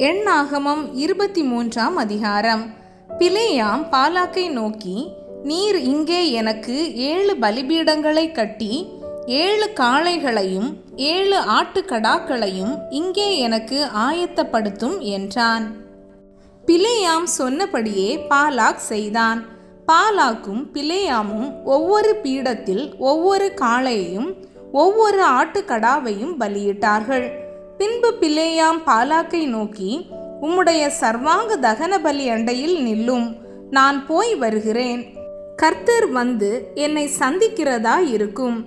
எண்ணாகமம் 23ஆம் அதிகாரம். பிலேயாம் பாலாக்கை நோக்கி, நீர் இங்கே எனக்கு 7 பலிபீடங்களை கட்டி 7 காளைகளையும் 7 ஆட்டுக்கடாக்களையும் இங்கே எனக்கு ஆயத்தப்படுத்தும் என்றான். பிலேயாம் சொன்னபடியே பாலாக் செய்தான். பாலாக்கும் பிலேயாமும் ஒவ்வொரு பீடத்தில் ஒவ்வொரு காளையையும் ஒவ்வொரு ஆட்டுக்கடாவையும் பலியிட்டார்கள். பின்பு பிலேயாம் பாலாக்கை நோக்கி, உம்முடைய சர்வாங்க தகன பலி அண்டையில் நில்லும், நான் போய் வருகிறேன். கர்த்தர் வந்து என்னை சந்திக்கிறதா இருக்கும்.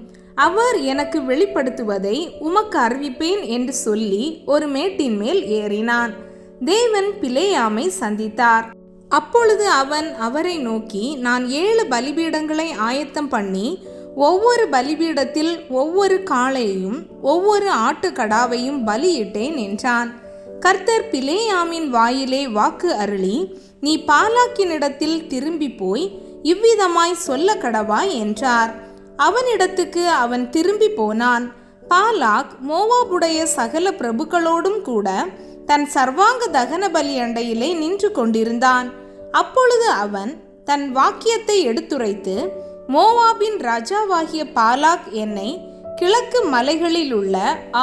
அவர் எனக்கு வெளிப்படுத்துவதை உமக்கு அறிவிப்பேன் என்று சொல்லி ஒரு மேட்டின் மேல் ஏறினான். தேவன் பிலேயாமை சந்தித்தார். அப்பொழுது அவன் அவரை நோக்கி, நான் 7 பலிபீடங்களை ஆயத்தம் பண்ணி ஒவ்வொரு பலிபீடத்தில் ஒவ்வொரு காளையையும் ஒவ்வொரு ஆட்டுக்கடாவையும் பலியிட்டேன் என்றான். கர்த்தர் பிலேயாமின் வாயிலே வாக்கு அருளி, நீ பாலாக்கினிடத்தில் திரும்பி போய் இவ்விதமாய் சொல்ல கடவாய் என்றார். அவனிடத்துக்கு அவன் திரும்பி போனான். பாலாக் மோவாபுடைய சகல பிரபுக்களோடும் கூட தன் சர்வாங்க தகன பலி அண்டையிலே நின்று கொண்டிருந்தான். அப்பொழுது அவன் தன் வாக்கியத்தை எடுத்துரைத்து, மோவாபின் ராஜாவாகிய பாலாக் என்னை கிழக்கு மலைகளில் உள்ள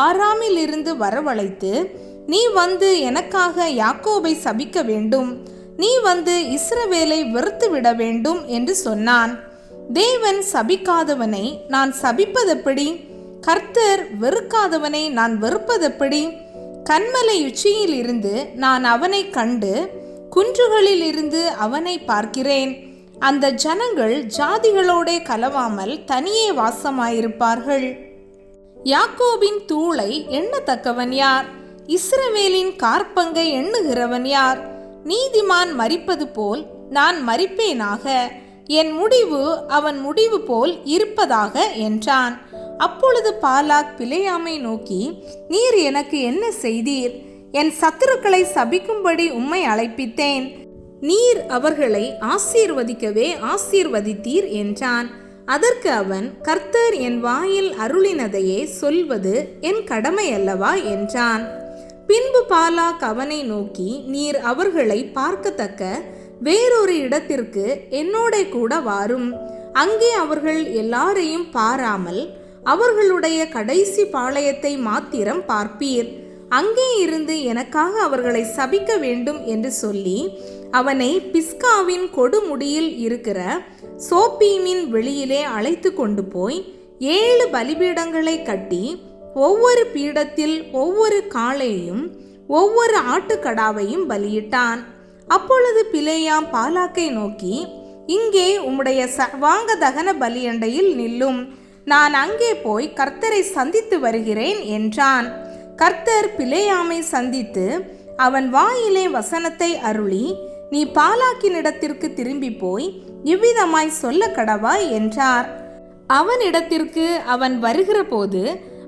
ஆராமிலிருந்து வரவழைத்து, நீ வந்து எனக்காக யாக்கோபை சபிக்க வேண்டும், நீ வந்து இஸ்ரவேலை வெறுத்து விட வேண்டும் என்று சொன்னான். தேவன் சபிக்காதவனை நான் சபிப்பதெப்படி? கர்த்தர் வெறுக்காதவனை நான் வெறுப்பதெப்படி? கன்மலை உச்சியில் இருந்து நான் அவனை கண்டு குன்றுகளில் இருந்து அவனை பார்க்கிறேன். அந்த ஜனங்கள் ஜாதிகளோடே கலவாமல் தனியே வாசமாயிருப்பார்கள். யாக்கோபின் தூளை எண்ணத்தக்கவன் யார்? இஸ்ரவேலின் காற்பங்கை எண்ணுகிறவன் யார்? நீதிமான் மரிப்பது போல் நான் மரிப்பேனாக, என் முடிவு அவன் முடிவு போல் இருப்பதாக என்றான். அப்பொழுது பாலாக் பிலேயாமை நோக்கி, நீர் எனக்கு என்ன செய்தீர்? என் சத்துருக்களை சபிக்கும்படி உம்மை அழைப்பித்தேன், நீர் அவர்களை ஆசீர்வதிக்கவே ஆசீர்வதித்தீர் என்றான். அதற்கு அவன், கர்த்தர் என் வாயில் அருளினதையே சொல்வது என் கடமை அல்லவா என்றான். பின்பு பாலாக் அவனை நோக்கி, நீர் அவர்களை பார்க்கத்தக்க வேறொரு இடத்திற்கு என்னோட கூட வாரும். அங்கே அவர்கள் எல்லாரையும் பாராமல் அவர்களுடைய கடைசி பாளையத்தை மாத்திரம் பார்ப்பீர். அங்கே இருந்து எனக்காக அவர்களை சபிக்க வேண்டும் என்று சொல்லி அவனை பிஸ்காவின் கொடுமுடியில் இருக்கிற சோப்பீமின் வெளியிலே அழைத்து கொண்டு போய் 7 பலிபீடங்களை கட்டி ஒவ்வொரு பீடத்தில் ஒவ்வொரு காளையையும் ஒவ்வொரு ஆட்டுக்கடாவையும் பலியிட்டான். அப்பொழுது பிலேயாம் பாலாக்கை நோக்கி, இங்கே உம்முடைய சர்வாங்க தகன பலியண்டையில் நில்லும், நான் அங்கே போய் கர்த்தரை சந்தித்து வருகிறேன் என்றான். கர்த்தர் பிலேயாமை சந்தித்து அவன் வாயிலே வசனத்தை அருளி, நீ பாலாக்கினிடத்திற்கு திரும்பி போய் இவ்விதமாய் சொல்ல கடவாய் என்றார். அவனிடத்திற்கு அவன் வருகிற போது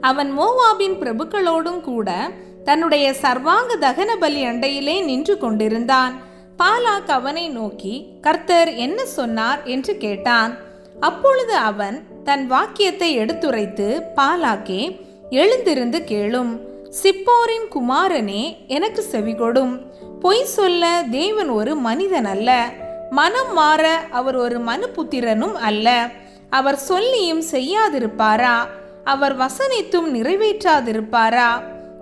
அவன் மோவாபின் பிரபுக்களோடும் கூட தன்னுடைய சர்வாங்க தகன பலி அண்டையிலே நின்று கொண்டிருந்தான். பாலாக் அவனை நோக்கி, கர்த்தர் என்ன சொன்னார் என்று கேட்டான். அப்பொழுது அவன் தன் வாக்கியத்தை எடுத்துரைத்து, பாலாக்கே, எழுந்திருந்து கேளும், சிப்போரின் குமாரனே, எனக்கு செவிகொடும். பொய் சொல்ல தேவன் ஒரு மனிதன் அல்ல, மனம் மாற அவர் ஒரு மனுபுத்திரனும் அல்ல. அவர் சொல்லியும் செய்யாதிருப்பாரா? அவர் வசனித்தும் நிறைவேற்றாதிருப்பாரா?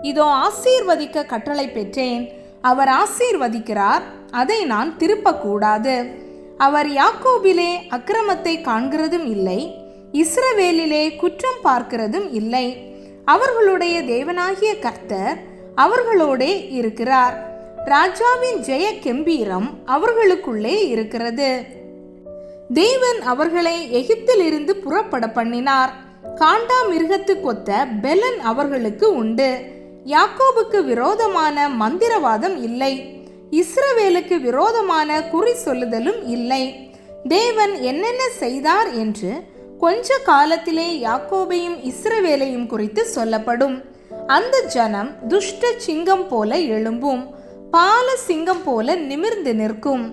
இதோ ஆசீர்வதிக்க கட்டளை பெற்றேன், அவர் ஆசீர்வதிக்கிறார், அதை நான் திருப்பக்கூடாது. அவர் யாக்கோபிலே அக்கிரமத்தை காண்கிறதும் இல்லை, இஸ்ரவேலிலே குற்றம் பார்க்கிறதும் இல்லை. அவர்களுடைய தேவனாகிய கர்த்தர் அவர்களோடே இருக்கிறார். ராஜாவின் ஜெய கெம்பீரம் அவர்களுக்குள்ளே இருக்கிறது. தேவன் அவர்களை எகிப்திலிருந்து புறப்பட பண்ணினார். காண்டா மிருகத்து கொத்த பெலன் அவர்களுக்கு உண்டு. யாக்கோபுக்கு விரோதமான மந்திரவாதம் இல்லை, இஸ்ரவேலுக்கு விரோதமான குறி சொல்லுதலும் இல்லை. தேவன் என்னென்ன செய்தார் என்று கொஞ்ச காலத்திலே யாக்கோபையும் இஸ்ரவேலையும் குறித்து சொல்லப்படும். அந்த ஜனம் துஷ்ட சிங்கம் போல எழும்பும், பால சிங்கம் போல நிமிர்ந்து நிற்கும்.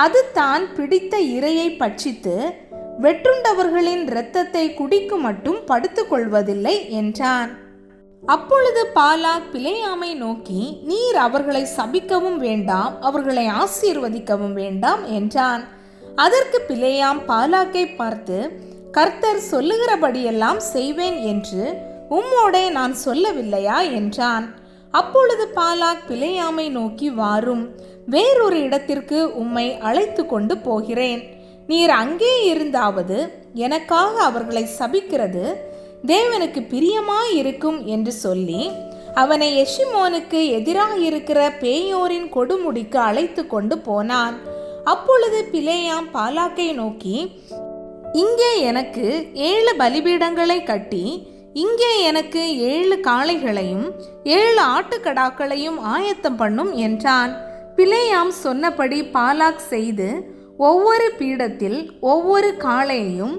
அது தான் பிடித்த இரையை பட்சித்து வெற்றுண்டவர்களின் இரத்தத்தை குடிக்கும் மட்டும் படுத்துக் கொள்வதில்லை என்றான். அப்பொழுது பாலாக் பிலேயாமை நோக்கி, நீர் அவர்களை சபிக்கவும் வேண்டாம், அவர்களை ஆசீர்வதிக்கவும் வேண்டாம் என்றான். அதற்கு பிலேயாம் பாலாக்கை பார்த்து, கர்த்தர் சொல்லுகிறபடியெல்லாம் செய்வேன் என்று உம்மோடே நான் சொல்லவில்லையா என்றான். அப்பொழுது பாலாக் பிலேயாமை நோக்கி, வாரும், வேறொரு இடத்திற்கு உம்மை அழைத்து கொண்டு போகிறேன். நீர் அங்கே இருந்தாவது எனக்காக அவர்களை சபிக்கிறது தேவனுக்கு பிரியமாயிருக்கும் என்று சொல்லி அவனை எஷிமோனுக்கு எதிராயிருக்கிற பேயோரின் கொடுமுடிக்கு அழைத்து கொண்டு போனான். அப்பொழுது பிலேயாம் பாலாக்கை நோக்கி, இங்கே எனக்கு 7 பலிபீடங்களை கட்டி இங்கே எனக்கு 7 காளைகளையும் 7 ஆட்டுக்கடாக்களையும் ஆயத்தம் பண்ணும் என்றான். பிலேயாம் சொன்னபடி பாலாக் செய்து ஒவ்வொரு பீடத்தில் ஒவ்வொரு காளையையும்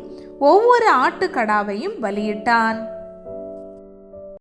ஒவ்வொரு ஆட்டுக்கடாவையும் பலியிட்டான்.